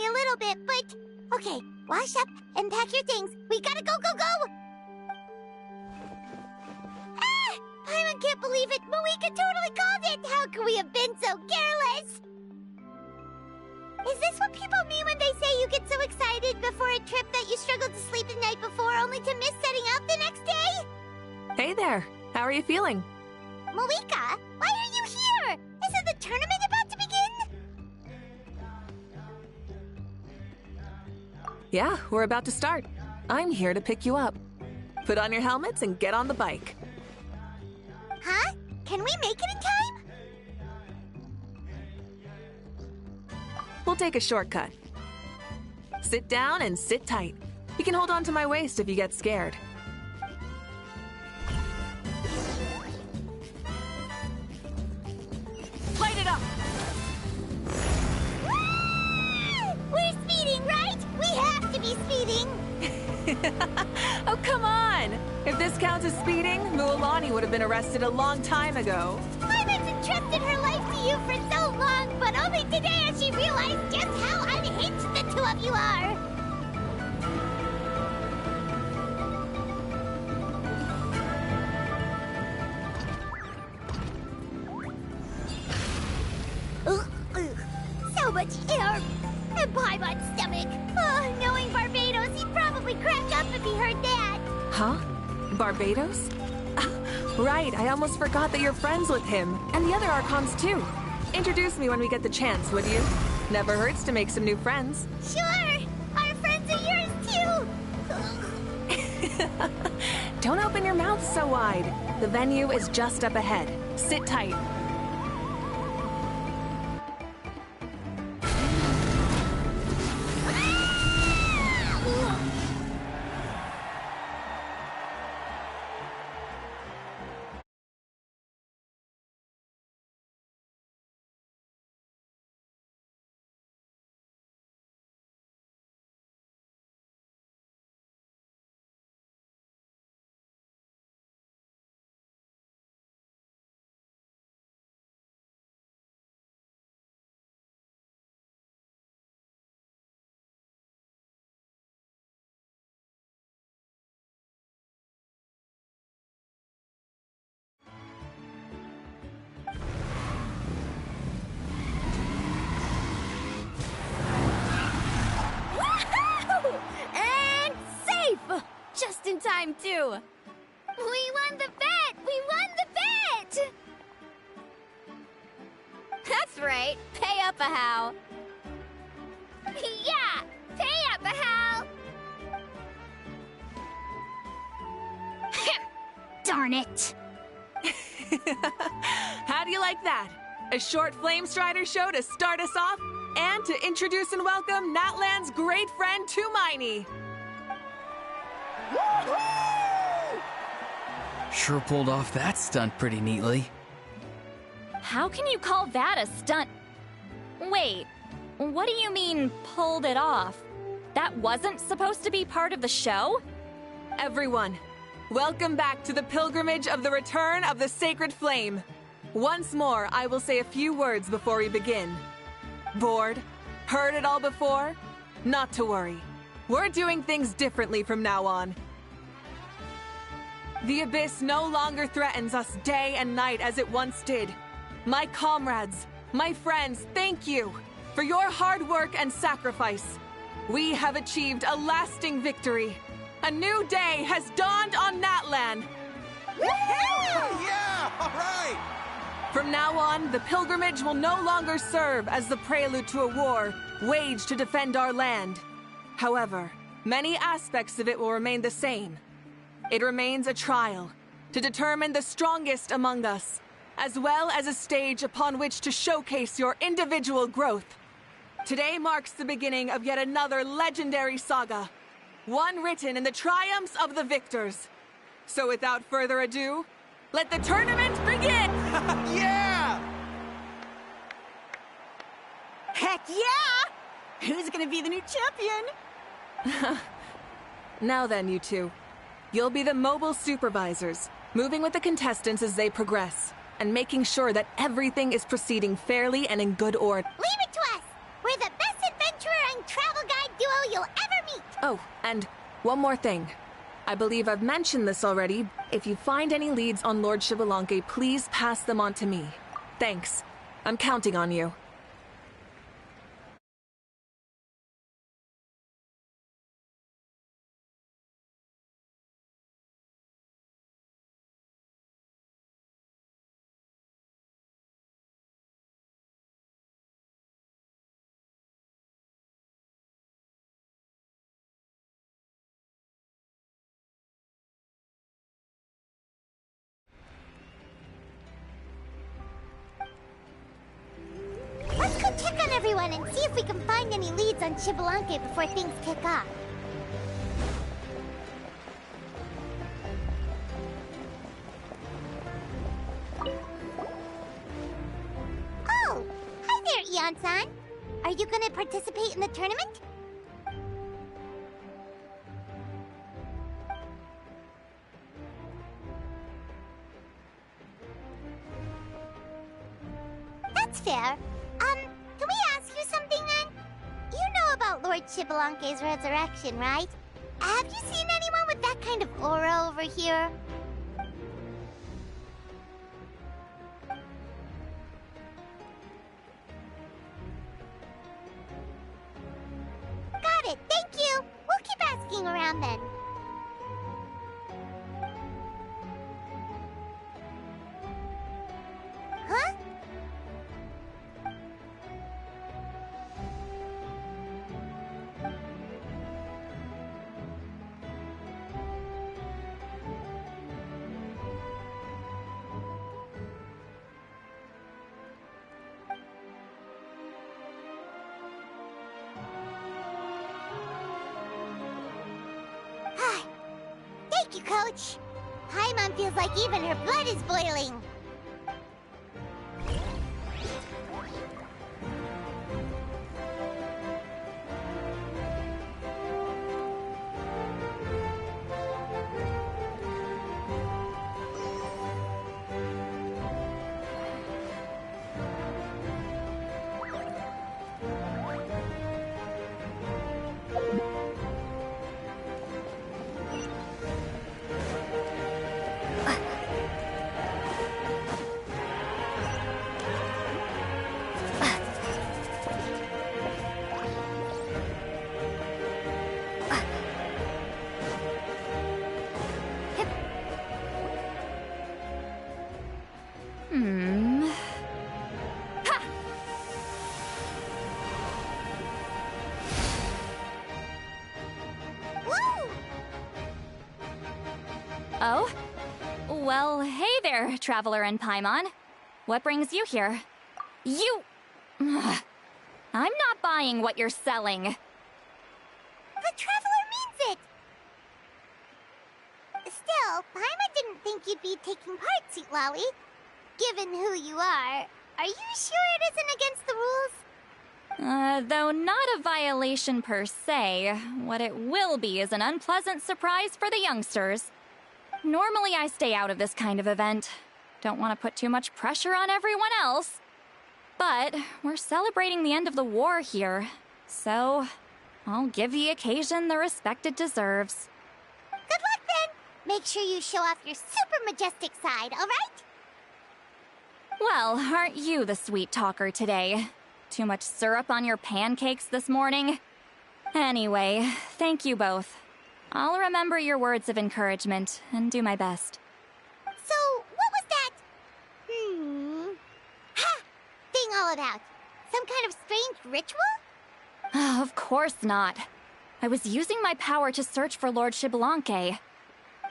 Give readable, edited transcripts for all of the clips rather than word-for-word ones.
a little bit, but... Okay, wash up and pack your things. We gotta go, go, go! Ah! Paimon can't believe it! Mavuika totally called it! How could we have been so careless? Is this what people mean when they say you get so excited before a trip that you struggled to sleep the night before only to miss setting out the next day? Hey there! How are you feeling? Mavuika, why are you here? Isn't the tournament about to begin? Yeah, we're about to start. I'm here to pick you up. Put on your helmets and get on the bike. Huh? Can we make it in time? We'll take a shortcut. Sit down and sit tight. You can hold on to my waist if you get scared. Light it up! We're speeding, right? We have to be speeding! Oh, come on! If this counts as speeding, Mualani would have been arrested a long time ago. Paimon's entrusted her life to you for so long, but only today has she realized just how unhinged the two of you are! So much air! And Paimon's stomach! Oh, knowing Barbados, he'd probably crack up if he heard that! Huh? Barbados? Right, I almost forgot that you're friends with him, and the other Archons too. Introduce me when we get the chance, would you? Never hurts to make some new friends. Sure! Our friends are yours too! Don't open your mouth so wide. The venue is just up ahead. Sit tight. Just in time, too! We won the bet! We won the bet! That's right! Pay up a how! Yeah! Pay up a how! Darn it! How do you like that? A short Flame Strider show to start us off, and to introduce and welcome Natlan's great friend, Tumaini. Sure pulled off that stunt pretty neatly. How can you call that a stunt? Wait, what do you mean, pulled it off? That wasn't supposed to be part of the show? Everyone, welcome back to the pilgrimage of the return of the Sacred Flame. Once more, I will say a few words before we begin. Bored? Heard it all before? Not to worry. We're doing things differently from now on. The Abyss no longer threatens us day and night as it once did. My comrades, my friends, thank you for your hard work and sacrifice. We have achieved a lasting victory. A new day has dawned on Natlan. Yeah! All right! From now on, the pilgrimage will no longer serve as the prelude to a war waged to defend our land. However, many aspects of it will remain the same. It remains a trial to determine the strongest among us, as well as a stage upon which to showcase your individual growth. Today marks the beginning of yet another legendary saga, one written in the triumphs of the victors. So without further ado, let the tournament begin! Yeah! Heck yeah! Who's gonna be the new champion? Now then, you two. You'll be the mobile supervisors, moving with the contestants as they progress, and making sure that everything is proceeding fairly and in good order. Leave it to us! We're the best adventurer and traveler Oh, and one more thing. I believe I've mentioned this already. If you find any leads on Lord Xbalanque, please pass them on to me. Thanks. I'm counting on you. Let's go check on everyone and see if we can find any leads on Xbalanque before things kick off. Oh! Hi there, Eon-san! Are you gonna participate in the tournament? That's fair. Can we ask you something then? You know about Lord Xbalanque's resurrection, right? Have you seen anyone with that kind of aura over here? Got it, thank you! We'll keep asking around then. Huh? Thank you, Coach. Paimon feels like even her blood is boiling. Woo! Oh? Well, hey there, Traveler and Paimon. What brings you here? You... Ugh. I'm not buying what you're selling. The Traveler means it! Still, Paimon didn't think you'd be taking part, Sweet Lolly. Given who you are you sure it isn't against the rules? Though not a violation per se, what it will be is an unpleasant surprise for the youngsters. Normally I stay out of this kind of event. Don't want to put too much pressure on everyone else. But we're celebrating the end of the war here, so I'll give the occasion the respect it deserves. Good luck then! Make sure you show off your super majestic side, alright? Well, aren't you the sweet talker today? Too much syrup on your pancakes this morning? Anyway, thank you both. I'll remember your words of encouragement and do my best. So, what was that? Ha! Thing all about? Some kind of strange ritual? Of course not. I was using my power to search for Lord Xbalanque.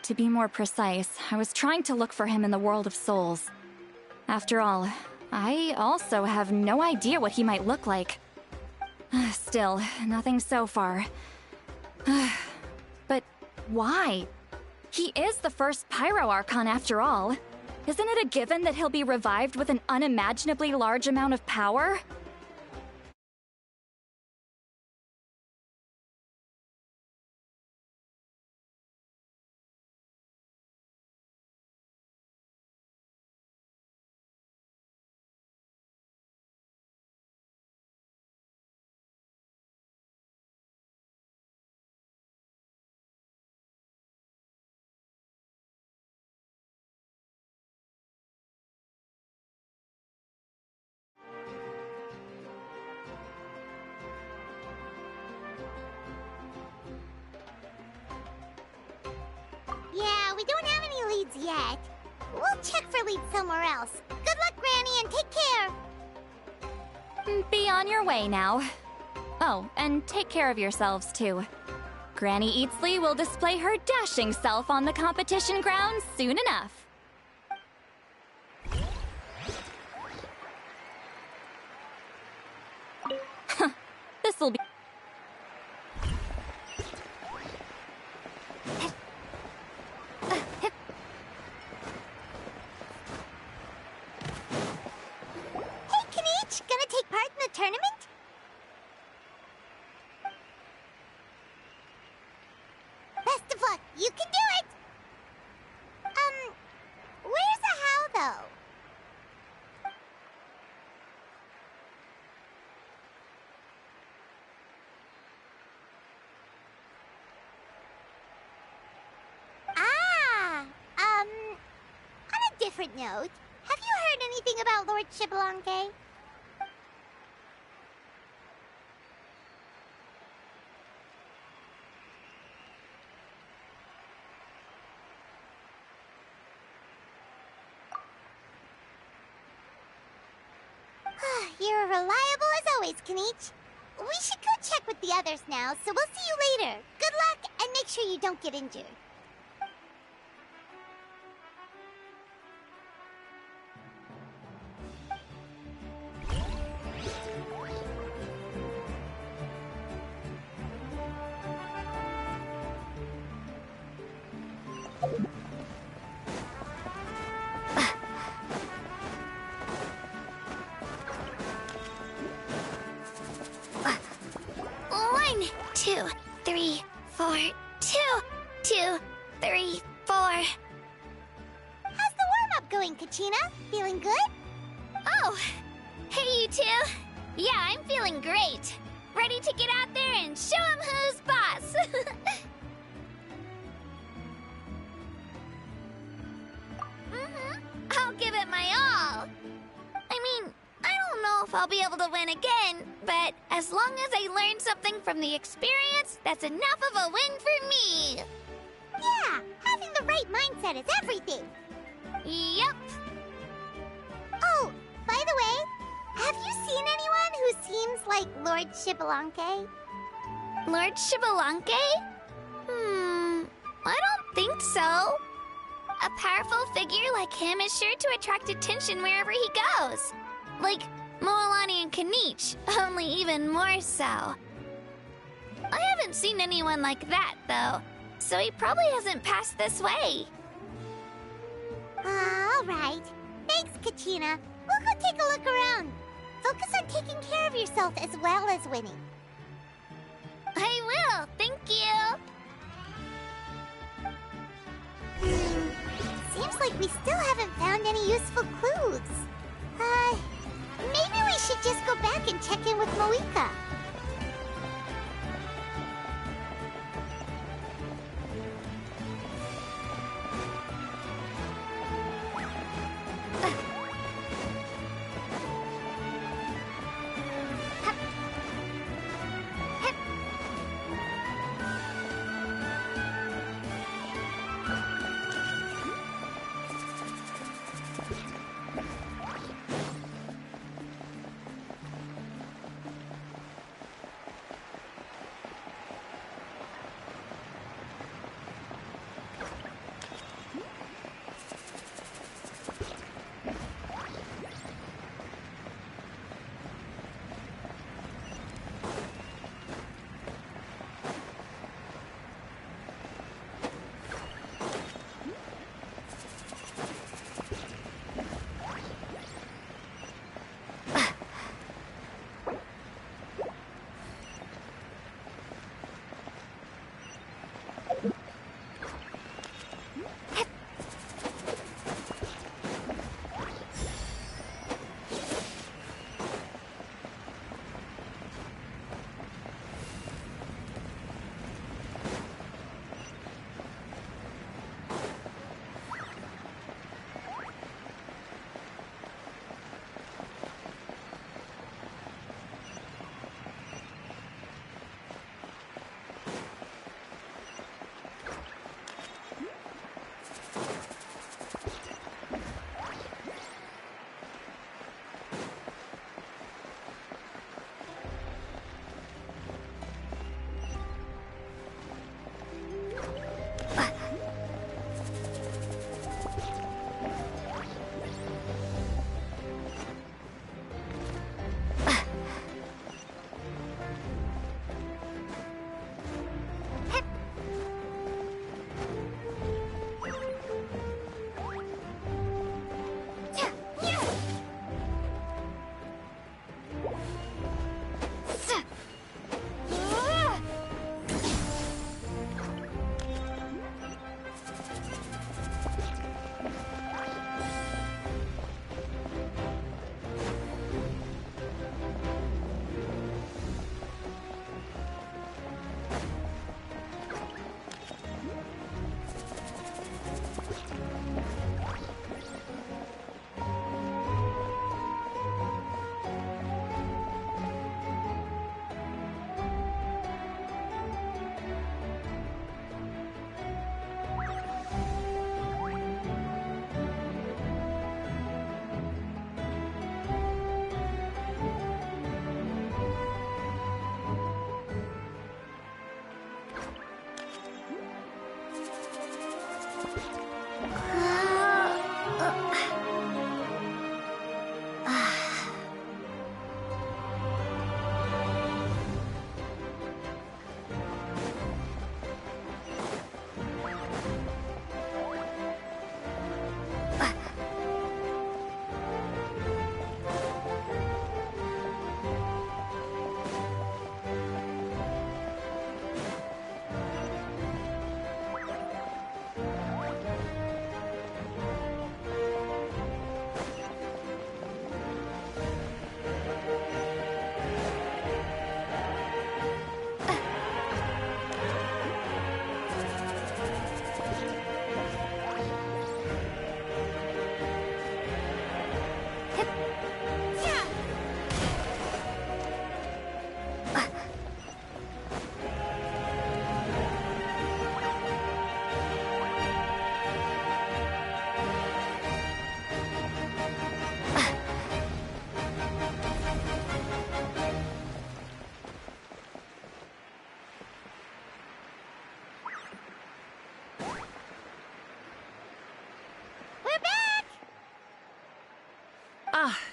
To be more precise, I was trying to look for him in the world of souls. After all, I also have no idea what he might look like. Still, nothing so far. But why? He is the first Pyro Archon after all. Isn't it a given that he'll be revived with an unimaginably large amount of power? leads yet. We'll check for leads somewhere else. Good luck, Granny, and take care. Be on your way now. Oh, and take care of yourselves, too. Granny Eatsley will display her dashing self on the competition grounds soon enough. This'll be... Hey, Kanich, gonna take part in the tournament? Best of luck, you can do it! Where's the how, though? On a different note, have you heard anything about Lord Shibalanke? You're reliable as always, Kanich. We should go check with the others now, so we'll see you later. Good luck, and make sure you don't get injured. One, two, three, four. 2, 2, 3, 4. How's the warm-up going, Kachina? Feeling good? Oh, hey you two. Yeah, I'm feeling great. Ready to get out there and show 'em who's boss. I'll give it my all. I mean, I don't know if I'll be able to win again, but as long as I learn something from the experience, that's enough of a win for me. Yeah, having the right mindset is everything. Yep. Oh, by the way, have you seen anyone who seems like Lord Shibalanke? Lord Shibalanke? I don't think so. A powerful figure like him is sure to attract attention wherever he goes. Like Moalani and Kanich, only even more so. I haven't seen anyone like that, though, so he probably hasn't passed this way. All right. Thanks, Kachina. We'll go take a look around. Focus on taking care of yourself as well as winning. I will, thank you. Seems like we still haven't found any useful clues. Maybe we should just go back and check in with Mavuika.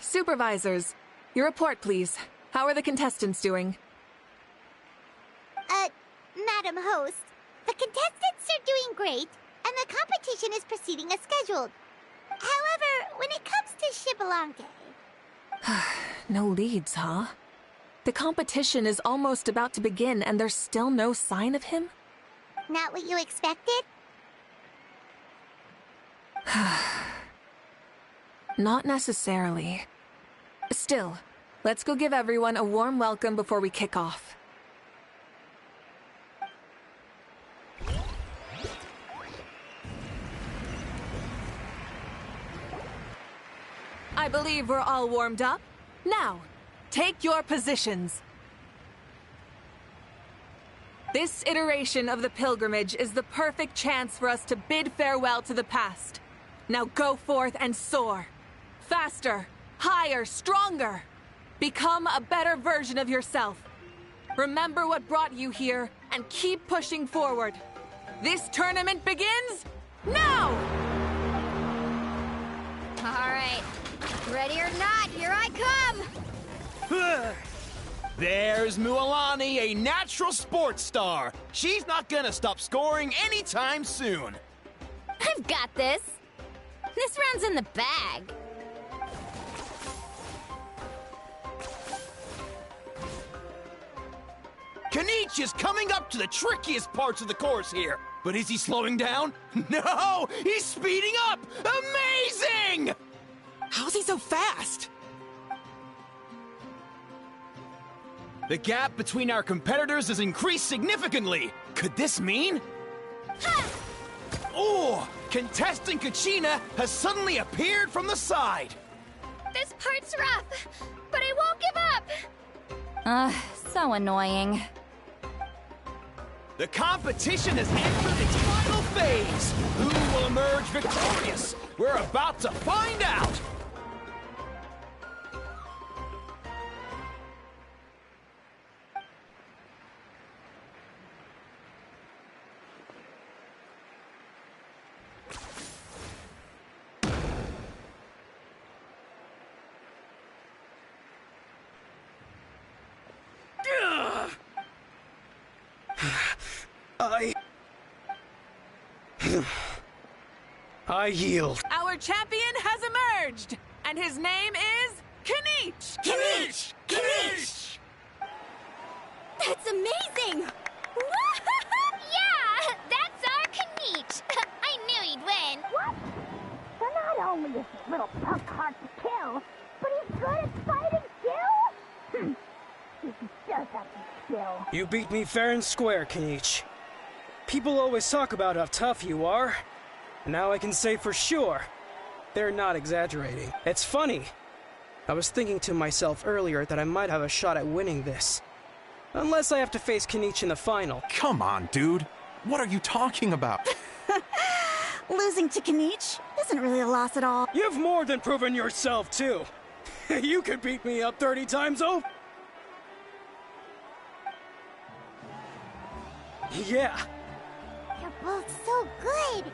Supervisors, your report, please. How are the contestants doing? Madam Host, the contestants are doing great, and the competition is proceeding as scheduled. However, when it comes to Shibalonke... No leads, huh? The competition is almost about to begin, and there's still no sign of him? Not what you expected? Not necessarily. Still, let's go give everyone a warm welcome before we kick off. I believe we're all warmed up. Now, take your positions. This iteration of the pilgrimage is the perfect chance for us to bid farewell to the past. Now go forth and soar. Faster, higher, stronger. Become a better version of yourself. Remember what brought you here and keep pushing forward. This tournament begins now! All right. Ready or not, here I come! There's Mualani, a natural sports star. She's not gonna stop scoring anytime soon. I've got this. This round's in the bag. Kanich is coming up to the trickiest parts of the course here. But is he slowing down? No! He's speeding up! Amazing! How's he so fast? The gap between our competitors has increased significantly. Could this mean? Ha! Oh! Contestant Kachina has suddenly appeared from the side. This part's rough, but I won't give up. So annoying. The competition has entered its final phase. Who will emerge victorious? We're about to find out. I yield. Our champion has emerged, and his name is Kanich! Kanich! Kanich! That's amazing! Yeah, that's our Kanich. I knew he'd win. What? So not only is this little punk hard to kill, but he's good at fighting too? He does have some skill. You beat me fair and square, Kanich. People always talk about how tough you are. Now I can say for sure, they're not exaggerating. It's funny. I was thinking to myself earlier that I might have a shot at winning this. Unless I have to face Kanich in the final. Come on, dude. What are you talking about? Losing to Kanich isn't really a loss at all. You've more than proven yourself, too. You could beat me up 30 times over. Yeah. You're both so good.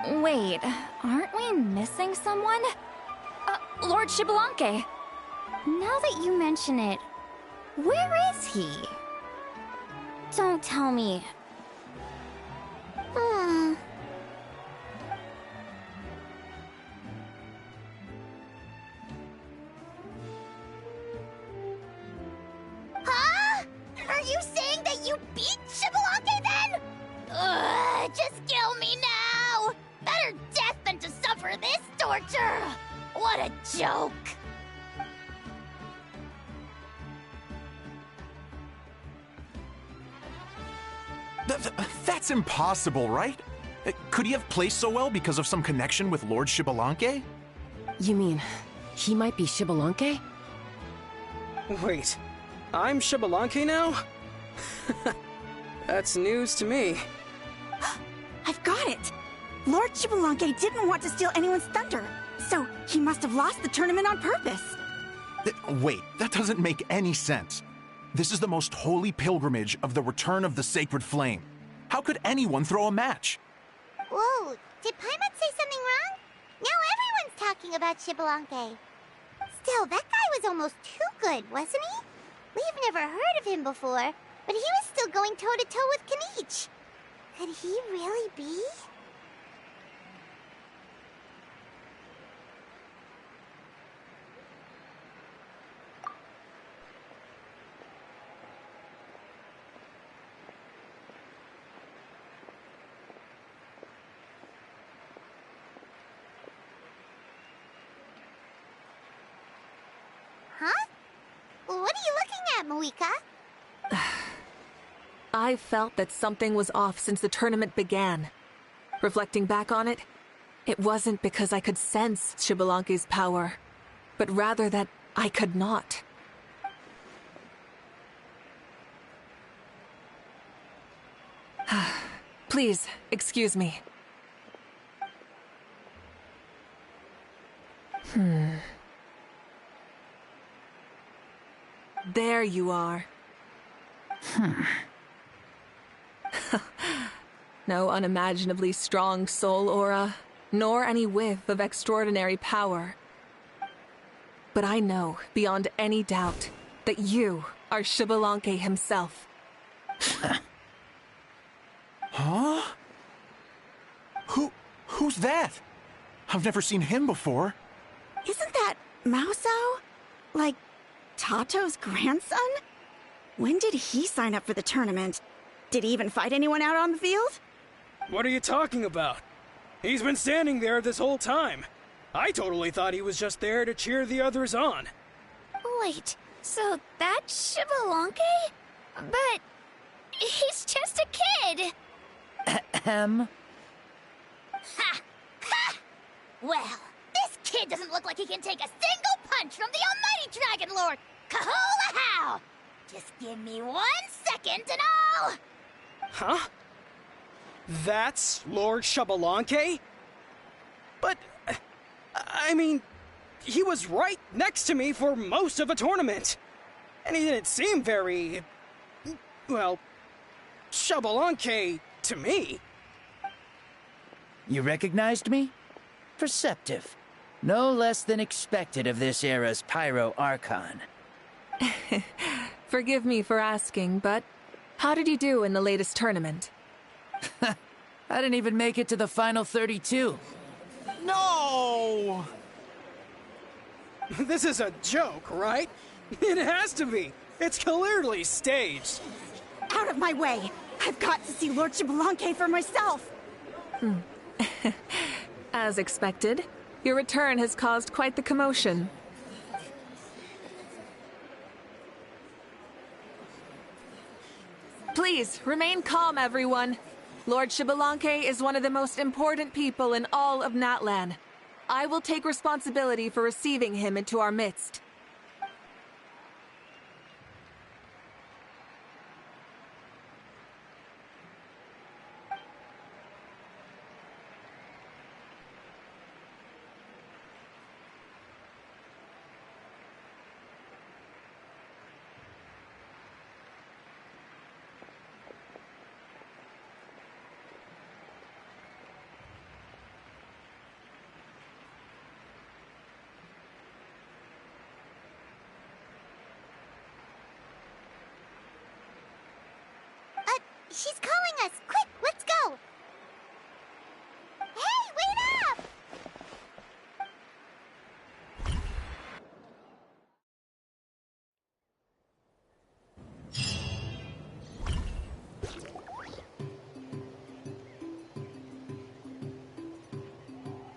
Wait, aren't we missing someone? Lord Xbalanque. Now that you mention it, where is he? Don't tell me. Huh? Are you saying that you beat Xbalanque then? Ugh, just kill me now! Better death than to suffer this torture! What a joke! That's impossible, right? Could he have placed so well because of some connection with Lord Xbalanque? You mean, he might be Xbalanque? Wait, I'm Xbalanque now? That's news to me. I've got it! Lord Xbalanque didn't want to steal anyone's thunder, so he must have lost the tournament on purpose. Wait, that doesn't make any sense. This is the most holy pilgrimage of the return of the sacred flame. How could anyone throw a match? Whoa, did Paimon say something wrong? Now everyone's talking about Xbalanque. Still, that guy was almost too good, wasn't he? We've never heard of him before, but he was still going toe-to-toe with Kenichi. Could he really be? Huh? What are you looking at, Mavuika? I felt that something was off since the tournament began. Reflecting back on it, it wasn't because I could sense Xbalanque's power, but rather that I could not. Please, excuse me. There you are. No unimaginably strong soul aura, nor any whiff of extraordinary power. But I know, beyond any doubt, that you are Xbalanque himself. Huh? Who's that? I've never seen him before. Isn't that Mauso? Like, Tato's grandson? When did he sign up for the tournament? Did he even fight anyone out on the field? What are you talking about? He's been standing there this whole time. I totally thought he was just there to cheer the others on. Wait, so that's Xbalanque? But he's just a kid. Ha! Ha! Well, this kid doesn't look like he can take a single punch from the almighty Dragon Lord! Kahula how! Just give me 1 second and I'll... Huh? That's Lord Xbalanque? But, I mean, he was right next to me for most of the tournament. And he didn't seem very... well, Xbalanque to me. You recognized me? Perceptive. No less than expected of this era's Pyro Archon. Forgive me for asking, but how did you do in the latest tournament? I didn't even make it to the final 32. No! This is a joke, right? It has to be. It's clearly staged. Out of my way! I've got to see Lord Xbalanque for myself! As expected, your return has caused quite the commotion. Please, remain calm, everyone. Lord Xbalanque is one of the most important people in all of Natlan. I will take responsibility for receiving him into our midst. She's calling us! Quick, let's go! Hey, wait up!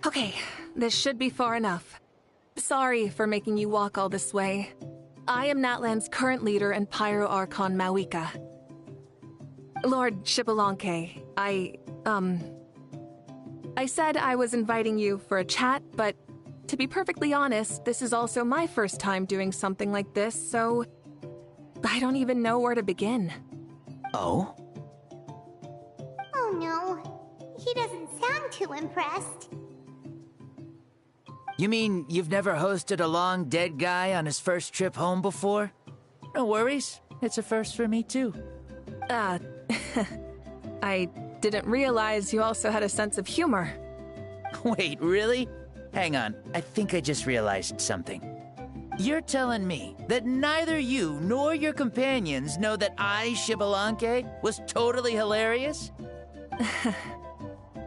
Okay, this should be far enough. Sorry for making you walk all this way. I am Natlan's current leader and Pyro Archon Mavuika. Lord Xbalanque, I said I was inviting you for a chat, but to be perfectly honest, this is also my first time doing something like this, so I don't even know where to begin. Oh? Oh no, he doesn't sound too impressed. You mean you've never hosted a long dead guy on his first trip home before? No worries. It's a first for me, too. I didn't realize you also had a sense of humor. Wait, really? Hang on. I think I just realized something. You're telling me that neither you nor your companions know that I, Xbalanque, was totally hilarious?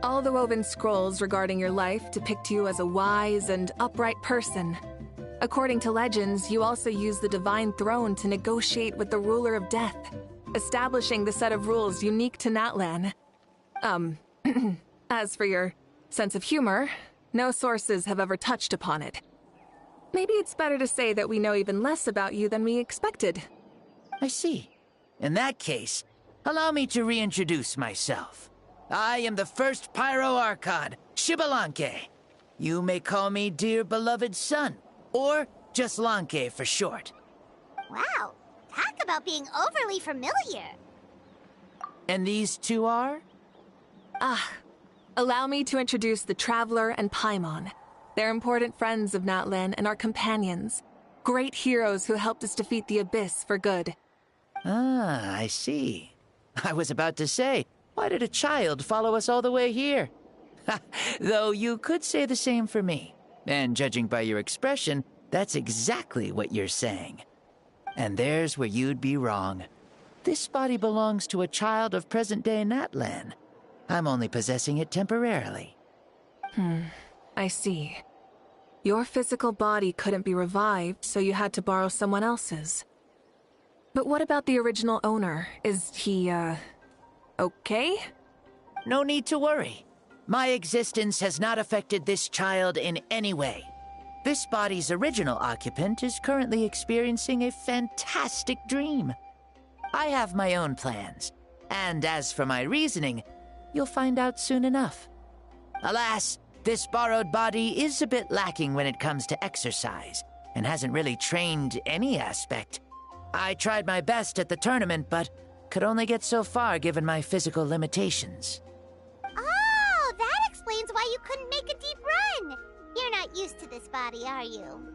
All the woven scrolls regarding your life depict you as a wise and upright person. According to legends, you also use the Divine Throne to negotiate with the Ruler of Death, establishing the set of rules unique to Natlan. As for your sense of humor, no sources have ever touched upon it. Maybe it's better to say that we know even less about you than we expected. I see. In that case, allow me to reintroduce myself. I am the first Pyro Archon, Xbalanque. You may call me dear beloved son, or just Lanque for short. Wow, talk about being overly familiar. And these two are? Allow me to introduce the Traveler and Paimon. They're important friends of Natlan and our companions. Great heroes who helped us defeat the Abyss for good. Ah, I see. I was about to say, why did a child follow us all the way here? Though you could say the same for me. And judging by your expression, that's exactly what you're saying. And there's where you'd be wrong. This body belongs to a child of present-day Natlan. I'm only possessing it temporarily. I see. Your physical body couldn't be revived, so you had to borrow someone else's. But what about the original owner? Is he, okay? No need to worry. My existence has not affected this child in any way. This body's original occupant is currently experiencing a fantastic dream. I have my own plans, and as for my reasoning, you'll find out soon enough. Alas, this borrowed body is a bit lacking when it comes to exercise, and hasn't really trained any aspect. I tried my best at the tournament, but could only get so far given my physical limitations. Oh, that explains why you couldn't make a deep run. You're not used to this body, are you?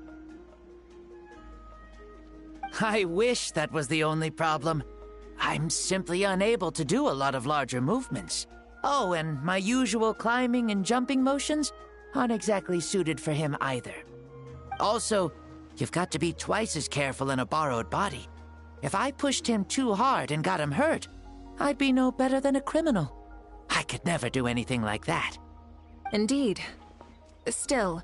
I wish that was the only problem. I'm simply unable to do a lot of larger movements. Oh, and my usual climbing and jumping motions aren't exactly suited for him either. Also, you've got to be twice as careful in a borrowed body. If I pushed him too hard and got him hurt, I'd be no better than a criminal. I could never do anything like that. Indeed. Still,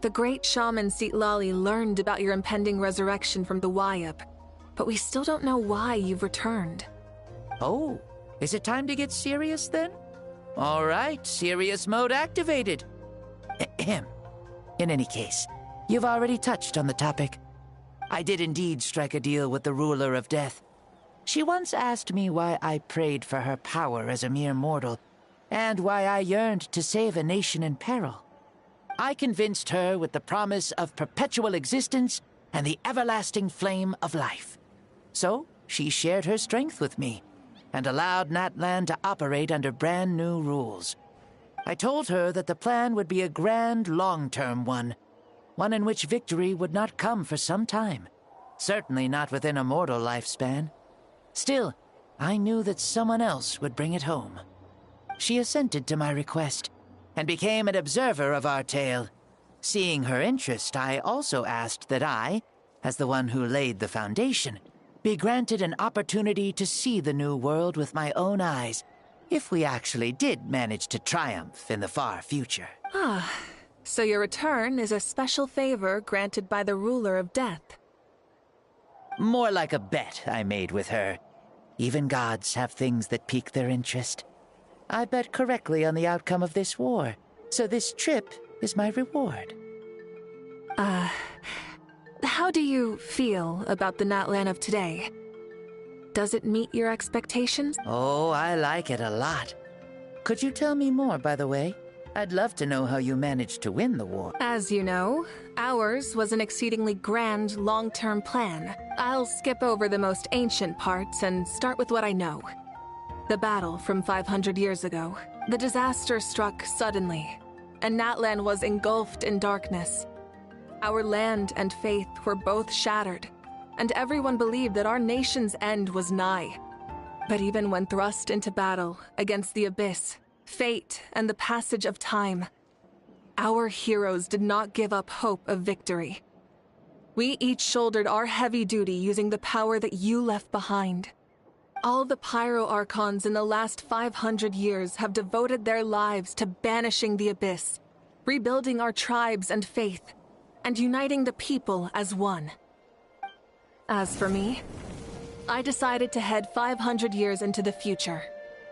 the great shaman Citlali learned about your impending resurrection from the Wayup, but we still don't know why you've returned. Oh, is it time to get serious then? All right, serious mode activated. Ahem. In any case, you've already touched on the topic. I did indeed strike a deal with the Ruler of Death. She once asked me why I prayed for her power as a mere mortal, and why I yearned to save a nation in peril. I convinced her with the promise of perpetual existence and the everlasting flame of life. So, she shared her strength with me, and allowed Natlan to operate under brand new rules. I told her that the plan would be a grand, long-term one in which victory would not come for some time, certainly not within a mortal lifespan. Still, I knew that someone else would bring it home. She assented to my request, and became an observer of our tale. Seeing her interest, I also asked that I, as the one who laid the foundation, be granted an opportunity to see the new world with my own eyes, if we actually did manage to triumph in the far future. Ah, so your return is a special favor granted by the ruler of death. More like a bet I made with her. Even gods have things that pique their interest. I bet correctly on the outcome of this war, so this trip is my reward. How do you feel about the Natlan of today? Does it meet your expectations? Oh, I like it a lot. Could you tell me more, by the way? I'd love to know how you managed to win the war. As you know, ours was an exceedingly grand, long-term plan. I'll skip over the most ancient parts and start with what I know. The battle from 500 years ago. The disaster struck suddenly, and Natlan was engulfed in darkness. Our land and faith were both shattered, and everyone believed that our nation's end was nigh. But even when thrust into battle against the abyss, fate, and the passage of time, our heroes did not give up hope of victory. We each shouldered our heavy duty using the power that you left behind. All the Pyro Archons in the last 500 years have devoted their lives to banishing the abyss, rebuilding our tribes and faith, and uniting the people as one. As for me, I decided to head 500 years into the future.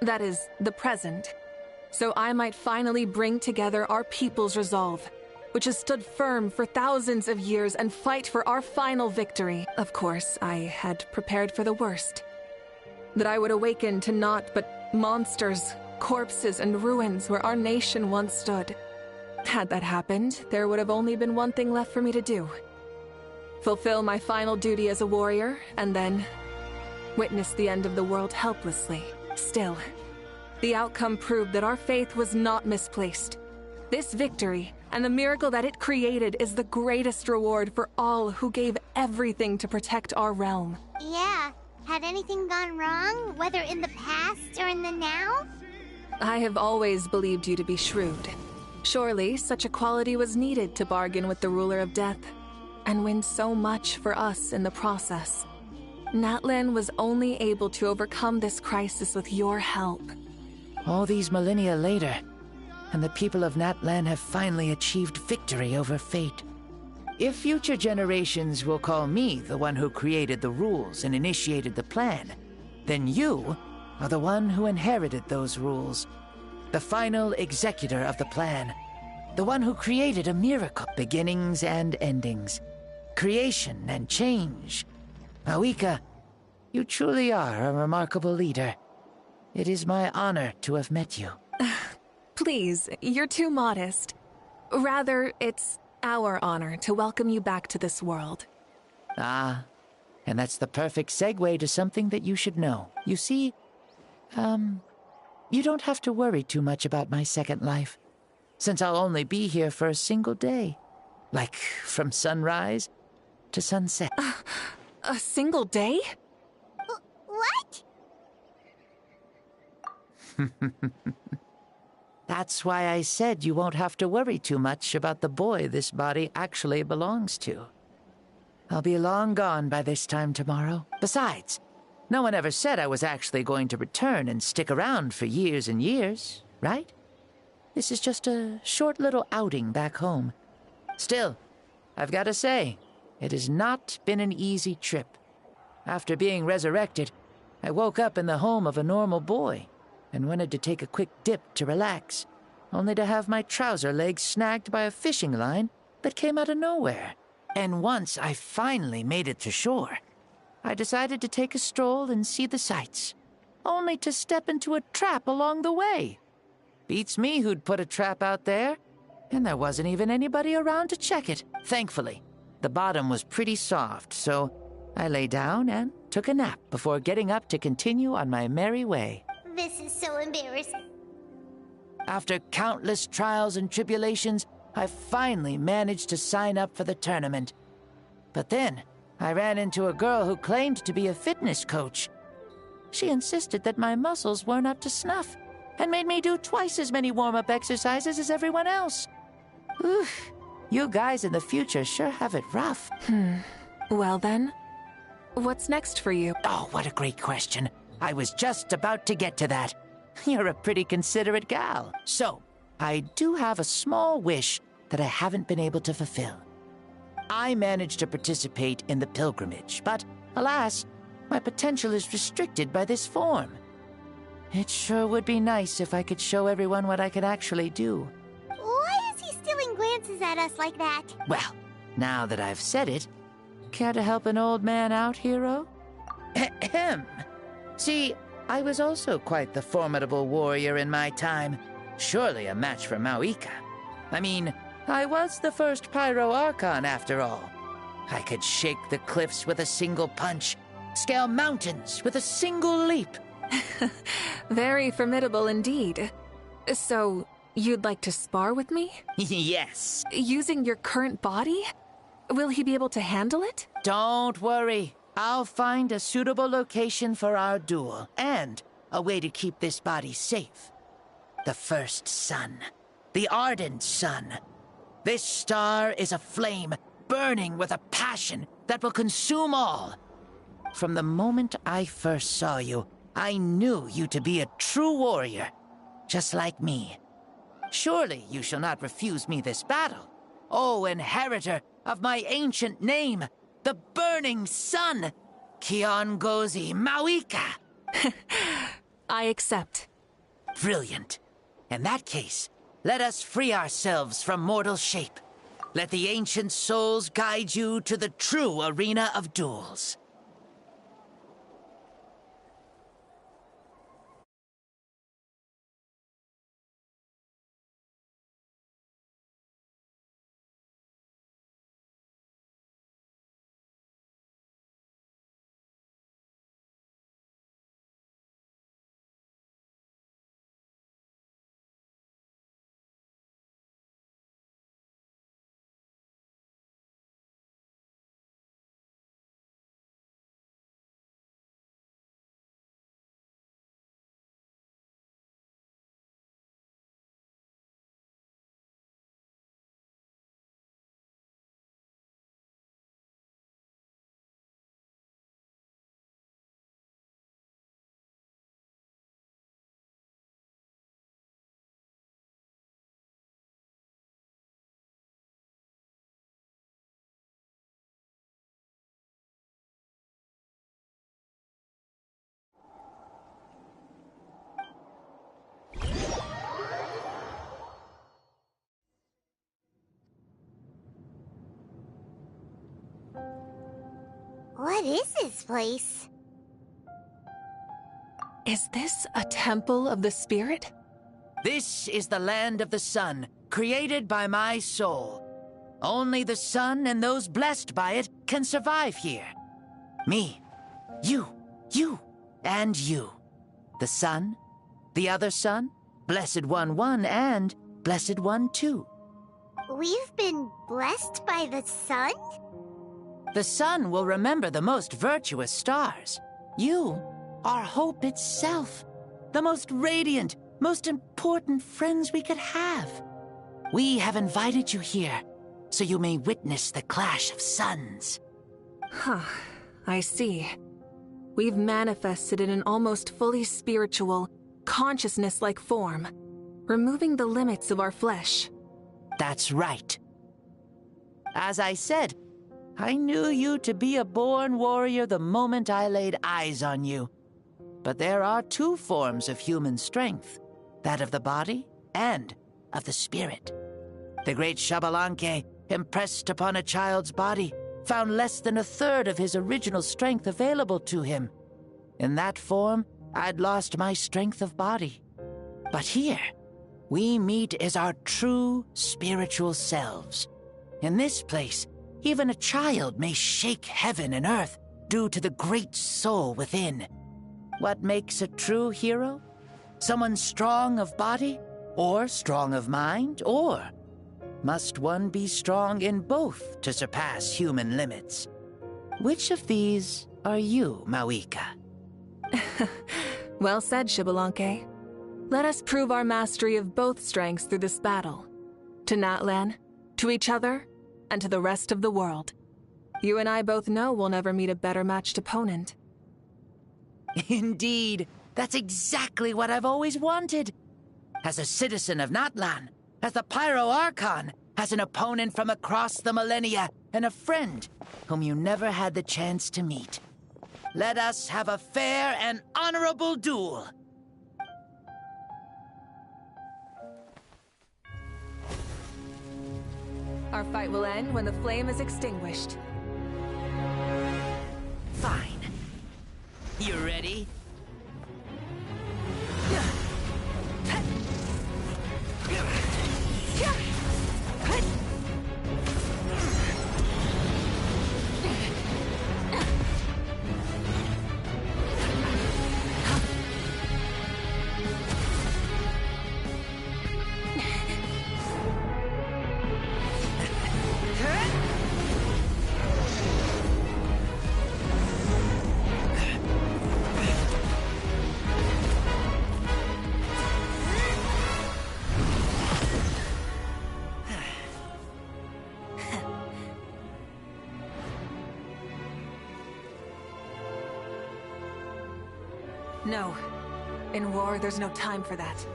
That is, the present. So I might finally bring together our people's resolve, which has stood firm for thousands of years, and fight for our final victory. Of course, I had prepared for the worst. That I would awaken to naught but monsters, corpses, and ruins where our nation once stood. Had that happened, there would have only been one thing left for me to do. Fulfill my final duty as a warrior, and then witness the end of the world helplessly. Still, the outcome proved that our faith was not misplaced. This victory, and the miracle that it created, is the greatest reward for all who gave everything to protect our realm. Yeah. Had anything gone wrong, whether in the past or in the now? I have always believed you to be shrewd. Surely, such a quality was needed to bargain with the ruler of death, and win so much for us in the process. Natlan was only able to overcome this crisis with your help. All these millennia later, and the people of Natlan have finally achieved victory over fate. If future generations will call me the one who created the rules and initiated the plan, then you are the one who inherited those rules. The final executor of the plan. The one who created a miracle. Beginnings and endings. Creation and change. Mavuika, you truly are a remarkable leader. It is my honor to have met you. Please, you're too modest. Rather, it's our honor to welcome you back to this world. Ah, and that's the perfect segue to something that you should know. You see, you don't have to worry too much about my second life, since I'll only be here for a single day. Like, from sunrise to sunset. A single day? What? That's why I said you won't have to worry too much about the boy this body actually belongs to. I'll be long gone by this time tomorrow. Besides, no one ever said I was actually going to return and stick around for years and years, right? This is just a short little outing back home. Still, I've got to say, it has not been an easy trip. After being resurrected, I woke up in the home of a normal boy and wanted to take a quick dip to relax, only to have my trouser legs snagged by a fishing line that came out of nowhere. And once I finally made it to shore, I decided to take a stroll and see the sights, only to step into a trap along the way. Beats me who'd put a trap out there, and there wasn't even anybody around to check it. Thankfully, the bottom was pretty soft, so I lay down and took a nap before getting up to continue on my merry way. This is so embarrassing. After countless trials and tribulations, I finally managed to sign up for the tournament. But then, I ran into a girl who claimed to be a fitness coach. She insisted that my muscles weren't up to snuff, and made me do twice as many warm-up exercises as everyone else. Oof, you guys in the future sure have it rough. Well then, What's next for you? Oh, what a great question. I was just about to get to that. You're a pretty considerate gal. So, I do have a small wish that I haven't been able to fulfill. I managed to participate in the pilgrimage, but alas, my potential is restricted by this form. It sure would be nice if I could show everyone what I could actually do. Why is he stealing glances at us like that? Well, now that I've said it, care to help an old man out, hero? Ahem. See, I was also quite the formidable warrior in my time. Surely a match for Mavuika. I mean, I was the first Pyro Archon after all. I could shake the cliffs with a single punch, scale mountains with a single leap. Very formidable indeed. So, you'd like to spar with me? Yes. Using your current body? Will he be able to handle it? Don't worry. I'll find a suitable location for our duel, and a way to keep this body safe. The first sun. The ardent sun. This star is a flame, burning with a passion that will consume all. From the moment I first saw you, I knew you to be a true warrior, just like me. Surely you shall not refuse me this battle, O inheritor of my ancient name, the Burning Sun, Kiongozi Mavuika. I accept. Brilliant. In that case, let us free ourselves from mortal shape. Let the ancient souls guide you to the true arena of duels. What is this place? Is this a temple of the spirit? This is the land of the sun, created by my soul. Only the sun and those blessed by it can survive here. Me, you, and you. The sun, the other sun, Blessed One 1, and Blessed One 2. We've been blessed by the sun? The sun will remember the most virtuous stars. You are hope itself. The most radiant, most important friends we could have. We have invited you here, so you may witness the clash of suns. Huh, I see. We've manifested in an almost fully spiritual, consciousness-like form, removing the limits of our flesh. That's right. As I said, I knew you to be a born warrior the moment I laid eyes on you. But there are two forms of human strength, that of the body and of the spirit. The great Xbalanque, impressed upon a child's body, found less than a third of his original strength available to him. In that form, I'd lost my strength of body. But here, we meet as our true spiritual selves. In this place, even a child may shake heaven and earth due to the great soul within. What makes a true hero? Someone strong of body, or strong of mind, or must one be strong in both to surpass human limits? Which of these are you, Mavuika? Well said, Xbalanque. Let us prove our mastery of both strengths through this battle. To Natlan, to each other, and to the rest of the world. You and I both know we'll never meet a better matched opponent. Indeed, that's exactly what I've always wanted. As a citizen of Natlan, as the Pyro Archon, as an opponent from across the millennia, and a friend whom you never had the chance to meet. Let us have a fair and honorable duel. Our fight will end when the flame is extinguished. Fine. You ready? No. In war, there's no time for that.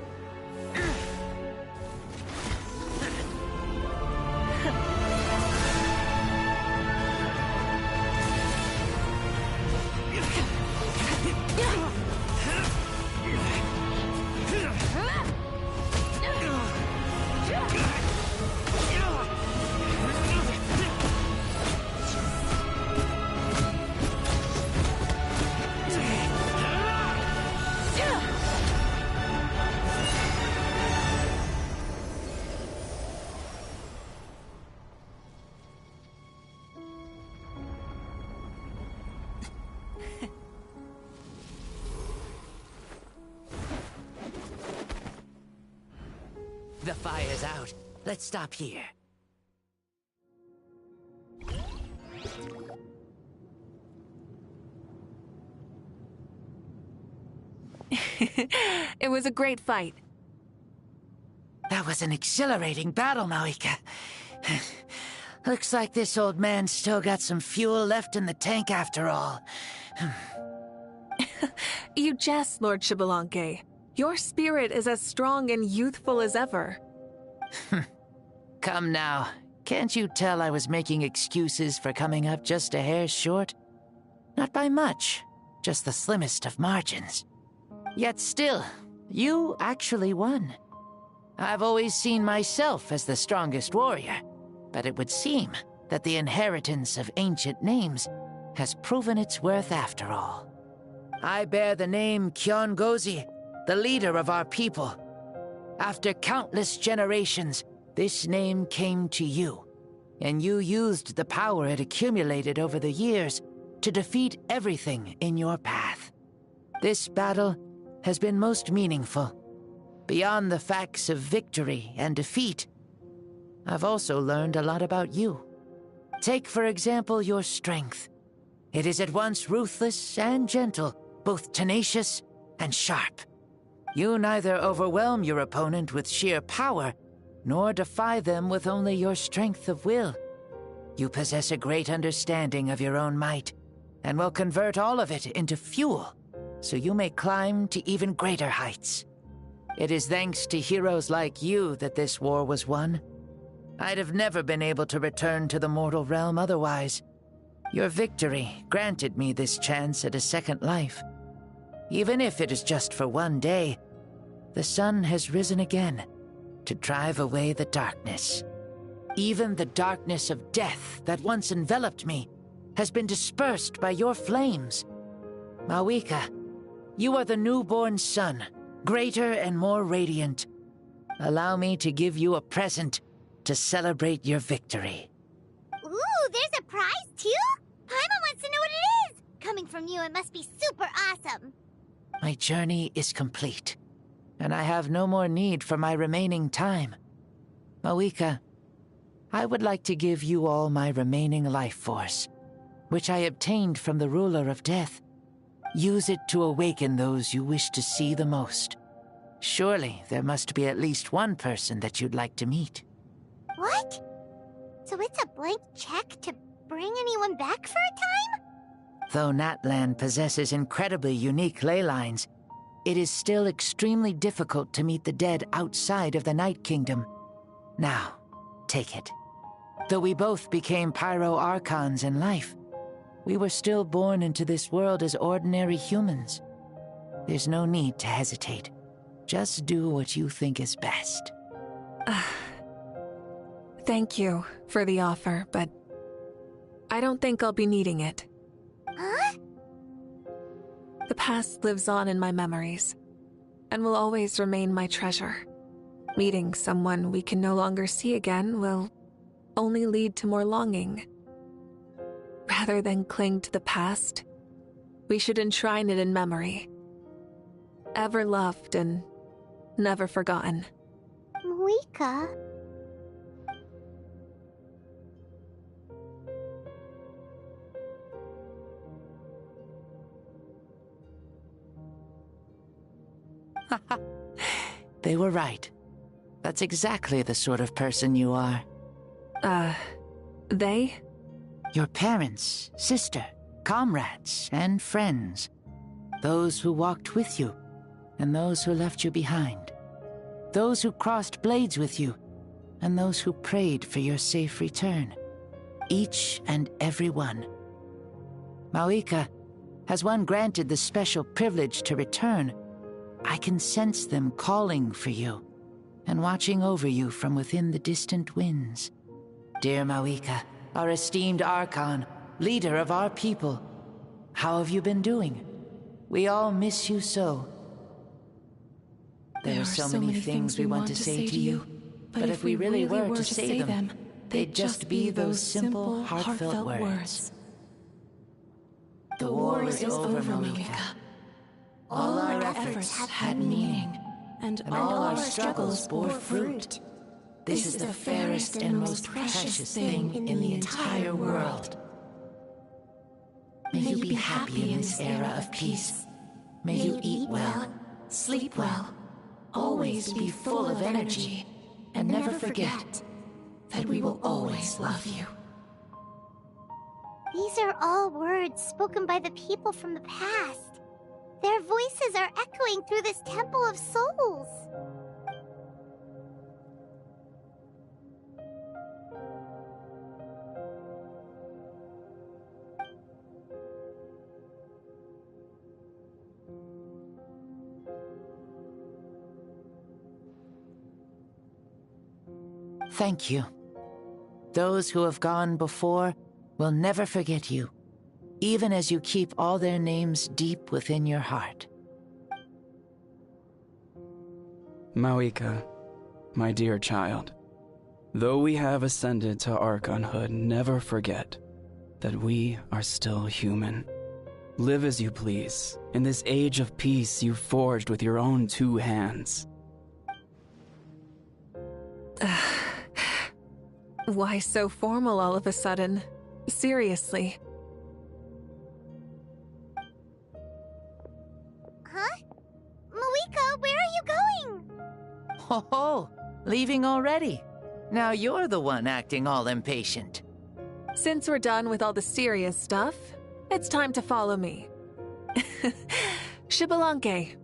The fire's out. Let's stop here. It was a great fight. That was an exhilarating battle, Mavuika. Looks like this old man's still got some fuel left in the tank after all. You jest, Lord Xbalanque. Your spirit is as strong and youthful as ever. Come now. Can't you tell I was making excuses for coming up just a hair short? Not by much, just the slimmest of margins. Yet still, you actually won. I've always seen myself as the strongest warrior, but it would seem that the inheritance of ancient names has proven its worth after all. I bear the name Kyongozi, the leader of our people. After countless generations, this name came to you, and you used the power it accumulated over the years to defeat everything in your path. This battle has been most meaningful. Beyond the facts of victory and defeat, I've also learned a lot about you. Take, for example, your strength. It is at once ruthless and gentle, both tenacious and sharp. You neither overwhelm your opponent with sheer power, nor defy them with only your strength of will. You possess a great understanding of your own might, and will convert all of it into fuel, so you may climb to even greater heights. It is thanks to heroes like you that this war was won. I'd have never been able to return to the mortal realm otherwise. Your victory granted me this chance at a second life. Even if it is just for one day, the sun has risen again to drive away the darkness. Even the darkness of death that once enveloped me has been dispersed by your flames. Mavuika, you are the newborn sun, greater and more radiant. Allow me to give you a present to celebrate your victory. Ooh, there's a prize too? Paimon wants to know what it is! Coming from you, it must be super awesome. My journey is complete, and I have no more need for my remaining time. Mavuika, I would like to give you all my remaining life force, which I obtained from the ruler of death. Use it to awaken those you wish to see the most. Surely there must be at least one person that you'd like to meet. What? So it's a blank check to bring anyone back for a time? Though Natland possesses incredibly unique ley lines, it is still extremely difficult to meet the dead outside of the Night Kingdom. Now, take it. Though we both became Pyro-Archons in life, we were still born into this world as ordinary humans. There's no need to hesitate. Just do what you think is best. Thank you for the offer, but I don't think I'll be needing it. Huh? The past lives on in my memories, and will always remain my treasure. Meeting someone we can no longer see again will only lead to more longing. Rather than cling to the past, we should enshrine it in memory. Ever loved and never forgotten. Mavuika? They were right. That's exactly the sort of person you are. They? Your parents, sister, comrades, and friends. Those who walked with you, and those who left you behind. Those who crossed blades with you, and those who prayed for your safe return. Each and every one. Mavuika, has one granted the special privilege to return, I can sense them calling for you, and watching over you from within the distant winds. Dear Mavuika, our esteemed Archon, leader of our people, how have you been doing? We all miss you so. There are so many things we want to say to you, but if we really were to say them, they'd just be those simple, heartfelt words. The war is over, Mavuika. All our efforts had meaning, and all our struggles bore fruit. This is the fairest and most precious thing in the entire world. May you be happy in this era of peace. May you eat well, sleep well, always be full of energy, and never forget that we will always love you. These are all words spoken by the people from the past. Their voices are echoing through this Temple of Souls. Thank you. Those who have gone before will never forget you, even as you keep all their names deep within your heart. Mavuika, my dear child, though we have ascended to Archonhood, never forget that we are still human. Live as you please, in this age of peace you forged with your own 2 hands. Why so formal all of a sudden? Seriously. Huh? Mavuika, where are you going? Oh, leaving already? Now you're the one acting all impatient. Since we're done with all the serious stuff, it's time to follow me. Xbalanque,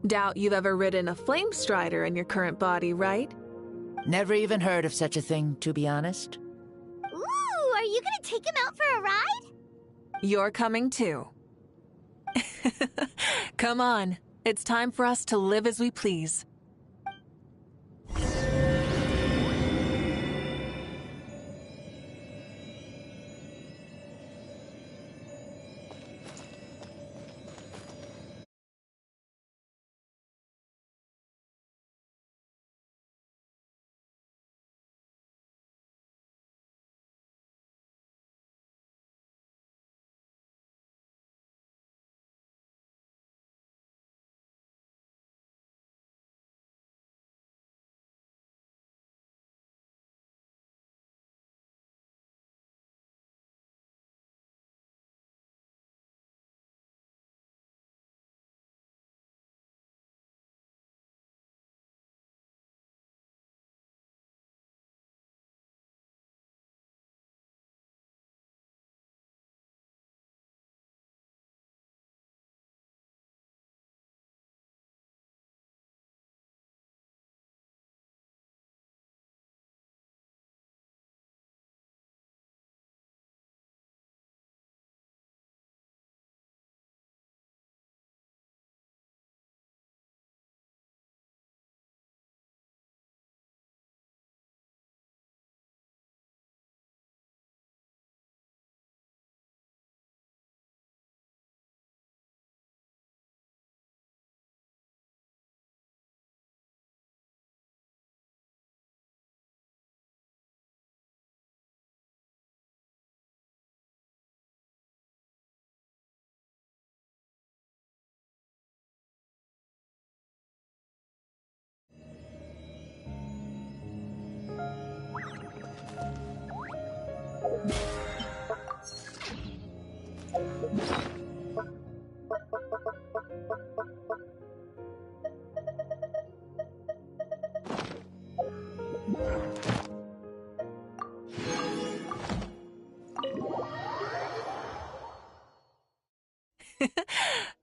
doubt you've ever ridden a flame strider in your current body, right? Never even heard of such a thing, to be honest. Ooh, are you gonna take him out for a ride? You're coming too. Come on, it's time for us to live as we please.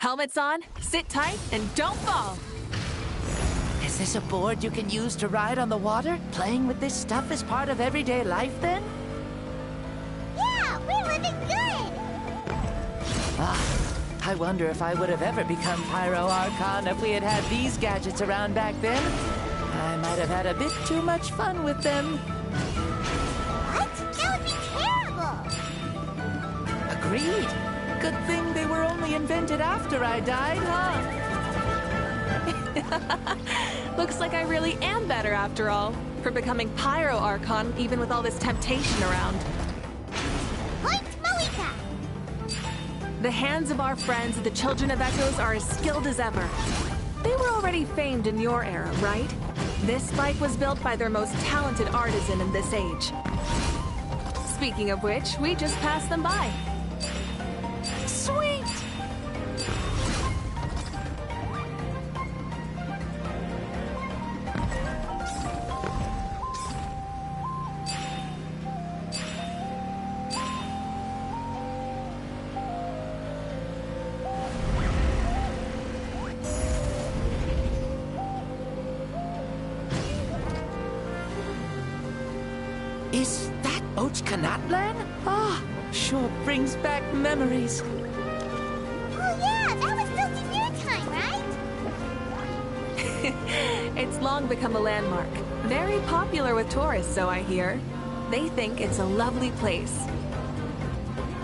Helmets on, sit tight, and don't fall. Is this a board you can use to ride on the water? Playing with this stuff is part of everyday life, then? Yeah, we're living good! I wonder if I would have ever become Pyro Archon if we had had these gadgets around back then. I might have had a bit too much fun with them. What? That would be terrible! Agreed. Good thing they were only invented after I died, huh? Looks like I really am better after all, for becoming Pyro Archon even with all this temptation around. Point Mavuika! The hands of our friends, the Children of Echoes, are as skilled as ever. They were already famed in your era, right? This bike was built by their most talented artisan in this age. Speaking of which, we just passed them by. Sweet! Is that Ochkanatlan? Ah, sure brings back memories. Oh yeah, that was built in your time, right? It's long become a landmark. Very popular with tourists, so I hear. They think it's a lovely place.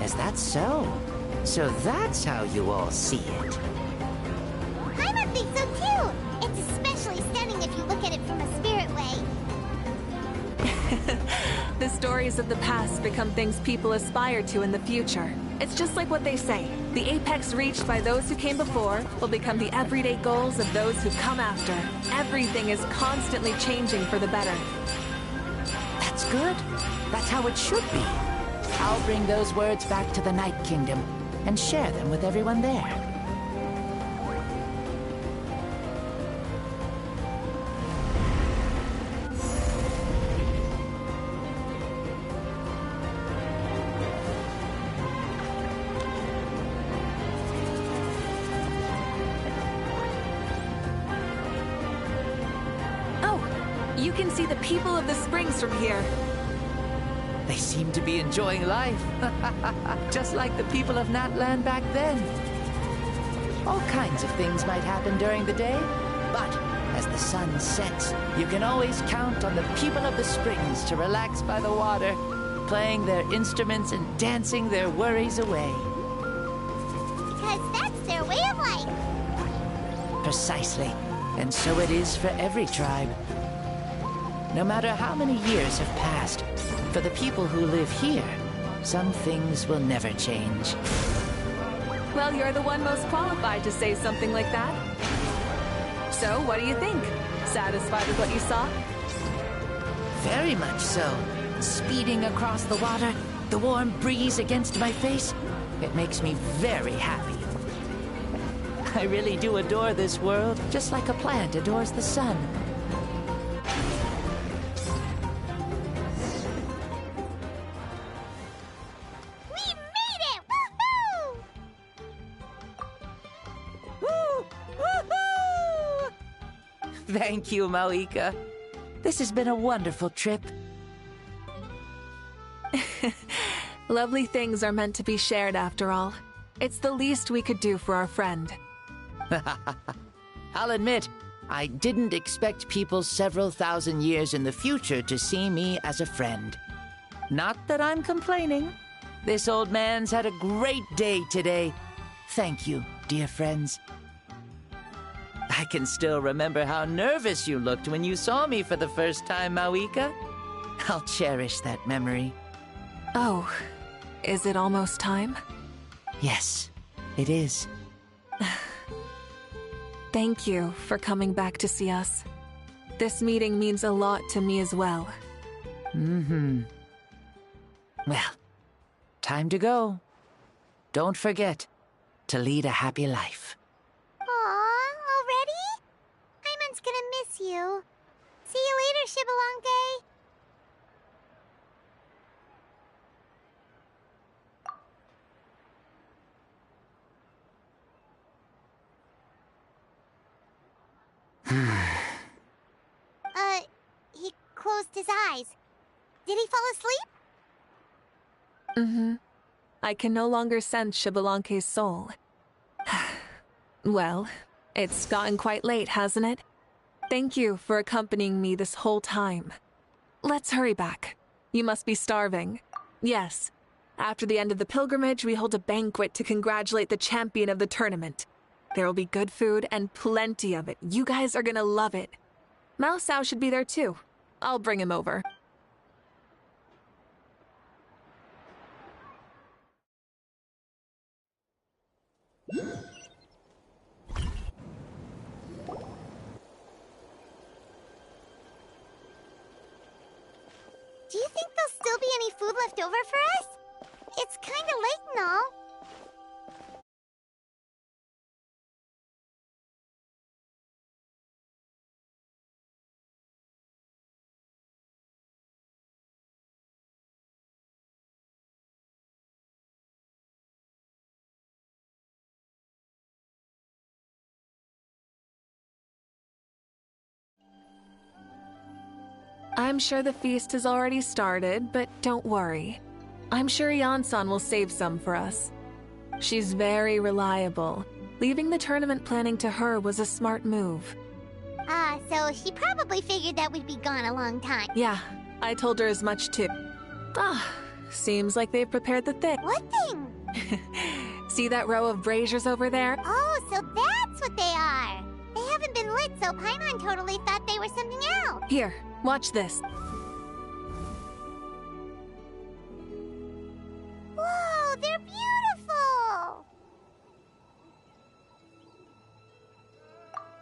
Is that so? So that's how you all see it. Paimon thinks so too! It's especially stunning if you look at it from a spirit way. The stories of the past become things people aspire to in the future. It's just like what they say. The apex reached by those who came before will become the everyday goals of those who come after. Everything is constantly changing for the better. That's good. That's how it should be. I'll bring those words back to the Night Kingdom and share them with everyone there. You can see the people of the springs from here. They seem to be enjoying life. Just like the people of Natland back then. All kinds of things might happen during the day, but as the sun sets, you can always count on the people of the springs to relax by the water, playing their instruments and dancing their worries away. Because that's their way of life. Precisely. And so it is for every tribe. No matter how many years have passed, for the people who live here, some things will never change. Well, you're the one most qualified to say something like that. So, what do you think? Satisfied with what you saw? Very much so. Speeding across the water, the warm breeze against my face, it makes me very happy. I really do adore this world, just like a plant adores the sun. Thank you, Mavuika. This has been a wonderful trip. Lovely things are meant to be shared after all. It's the least we could do for our friend. I'll admit, I didn't expect people several thousand years in the future to see me as a friend. Not that I'm complaining. This old man's had a great day today. Thank you, dear friends. I can still remember how nervous you looked when you saw me for the first time, Mavuika. I'll cherish that memory. Oh, is it almost time? Yes, it is. Thank you for coming back to see us. This meeting means a lot to me as well. Well, time to go. Don't forget to lead a happy life. Aw, already? Paimon's gonna miss you. See you later, Shibalonke. closed his eyes. Did he fall asleep? Mm-hmm. I can no longer sense Xbalanque's soul. Well, it's gotten quite late, hasn't it? Thank you for accompanying me this whole time. Let's hurry back. You must be starving. Yes. After the end of the pilgrimage, we hold a banquet to congratulate the champion of the tournament. There will be good food and plenty of it. You guys are gonna love it. Mao Sao should be there too. I'll bring him over. Do you think there'll still be any food left over for us? It's kinda late and all. I'm sure the feast has already started, but don't worry. I'm sure Yansan will save some for us. She's very reliable. Leaving the tournament planning to her was a smart move. So she probably figured that we'd be gone a long time. Yeah, I told her as much too. Seems like they've prepared the thing. What thing? See that row of braziers over there? Oh, so that's what they are. They haven't been lit, so Paimon totally thought they were something else. Here, watch this. Whoa, they're beautiful!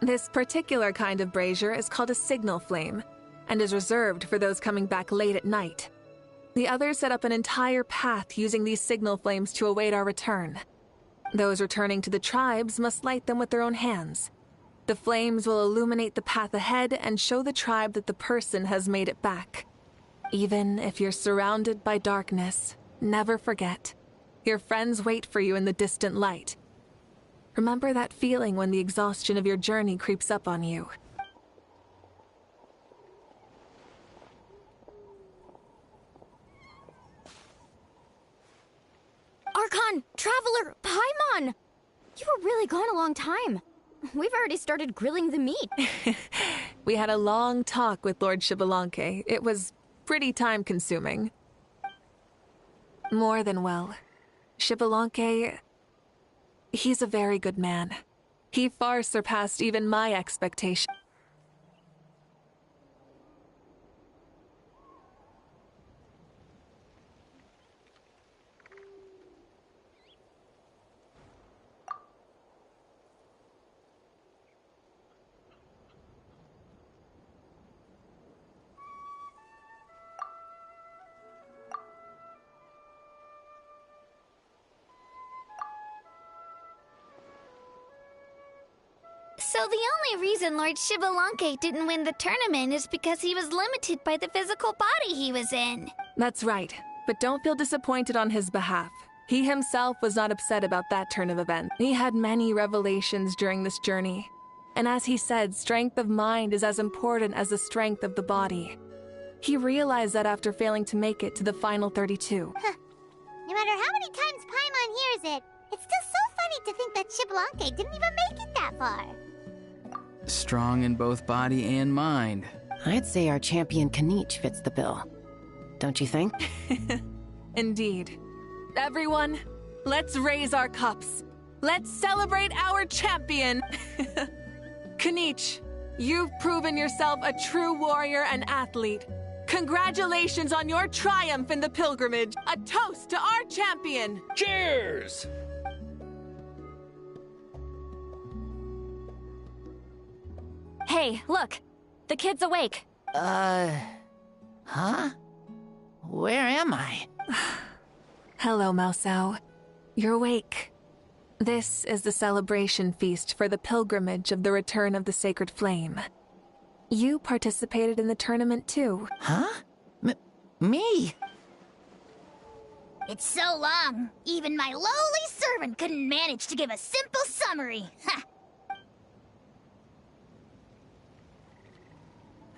This particular kind of brazier is called a signal flame, and is reserved for those coming back late at night. The others set up an entire path using these signal flames to await our return. Those returning to the tribes must light them with their own hands. The flames will illuminate the path ahead and show the tribe that the person has made it back. Even if you're surrounded by darkness, never forget. Your friends wait for you in the distant light. Remember that feeling when the exhaustion of your journey creeps up on you. Archon! Traveler! Paimon! You were really gone a long time. We've already started grilling the meat. We had a long talk with Lord Xbalanque. It was pretty time-consuming. More than well. Xbalanque, he's a very good man. He far surpassed even my expectations. So the only reason Lord Xbalanque didn't win the tournament is because he was limited by the physical body he was in. That's right, but don't feel disappointed on his behalf. He himself was not upset about that turn of events. He had many revelations during this journey. And as he said, strength of mind is as important as the strength of the body. He realized that after failing to make it to the final 32. No matter how many times Paimon hears it, it's still so funny to think that Xbalanque didn't even make it that far. Strong in both body and mind. I'd say our champion Kanich fits the bill. Don't you think? Indeed. Everyone, let's raise our cups. Let's celebrate our champion! Kanich, you've proven yourself a true warrior and athlete. Congratulations on your triumph in the pilgrimage. A toast to our champion! Cheers! Hey, look! The kid's awake. Huh? Where am I? Hello, Mao Sao. You're awake. This is the celebration feast for the pilgrimage of the return of the sacred flame. You participated in the tournament too. Huh? Me? It's so long, even my lowly servant couldn't manage to give a simple summary. Ha!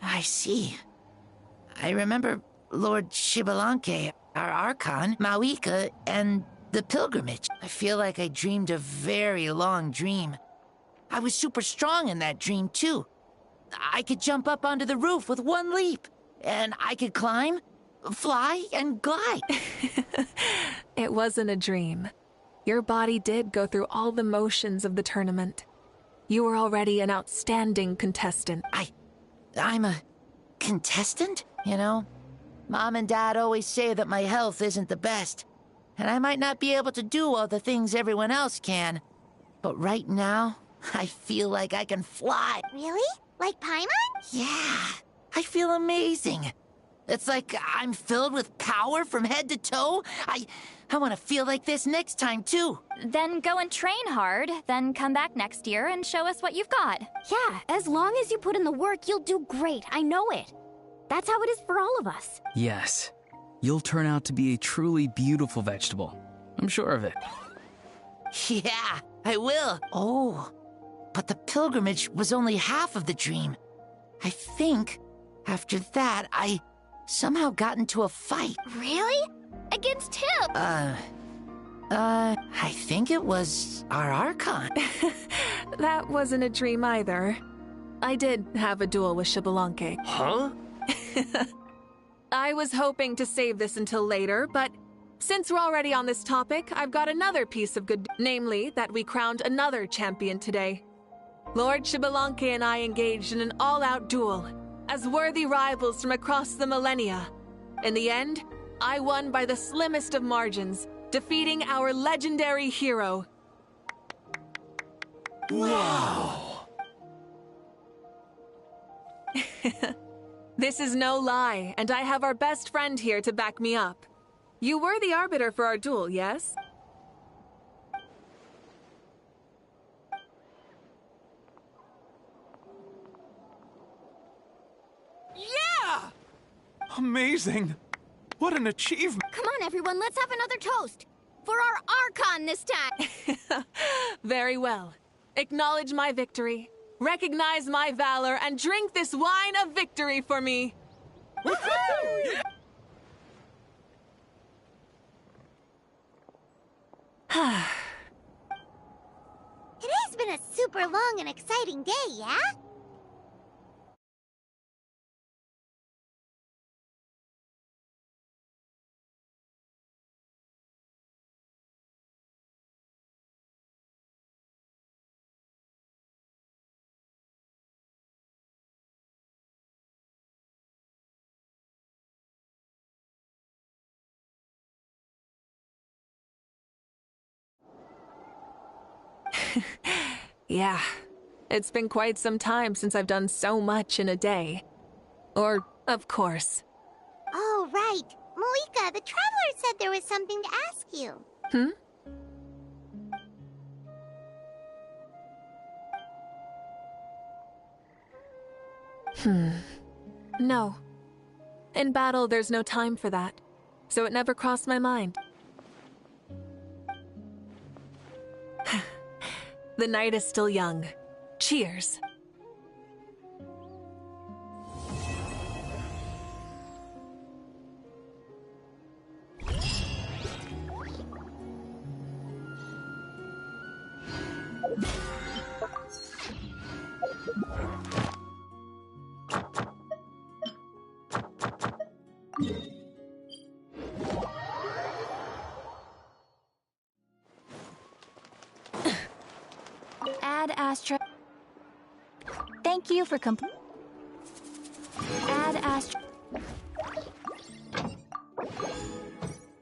I see. I remember Lord Shibalanke, our Archon, Mavuika, and the pilgrimage. I feel like I dreamed a very long dream. I was super strong in that dream, too. I could jump up onto the roof with one leap, and I could climb, fly, and glide. It wasn't a dream. Your body did go through all the motions of the tournament. You were already an outstanding contestant. I'm a contestant, you know? Mom and Dad always say that my health isn't the best, and I might not be able to do all the things everyone else can. But right now, I feel like I can fly. Really? Like Paimon? Yeah, I feel amazing. It's like I'm filled with power from head to toe. I want to feel like this next time, too. Then go and train hard, then come back next year and show us what you've got. Yeah, as long as you put in the work, you'll do great. I know it. That's how it is for all of us. Yes. You'll turn out to be a truly beautiful vegetable. I'm sure of it. Yeah, I will. Oh, but the pilgrimage was only half of the dream. I think after that, I somehow got into a fight. Really? Against who? I think it was our Archon. That wasn't a dream either. I did have a duel with Shibalanke. Huh? I was hoping to save this until later, but since we're already on this topic, I've got another piece of good, namely that we crowned another champion today. Lord Shibalanke and I engaged in an all-out duel, as worthy rivals from across the millennia. In the end, I won by the slimmest of margins, defeating our legendary hero. Wow! This is no lie, and I have our best friend here to back me up. You were the arbiter for our duel, yes? Yeah! Amazing! What an achievement! Come on, everyone, let's have another toast. For our Archon this time. Very well. Acknowledge my victory, recognize my valor, and drink this wine of victory for me. It has been a super long and exciting day, yeah? Yeah, it's been quite some time since I've done so much in a day. Or, of course. Oh, right. Mavuika, the Traveler said there was something to ask you. No. In battle, there's no time for that, so it never crossed my mind. The night is still young. Cheers. Add Astra. Thank you for Add Astra.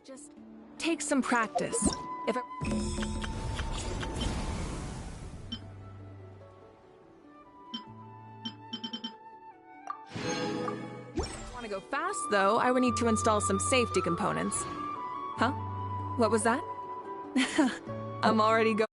Just take some practice. If it... Want to go fast, though, I would need to install some safety components. Huh? What was that? I'm already going.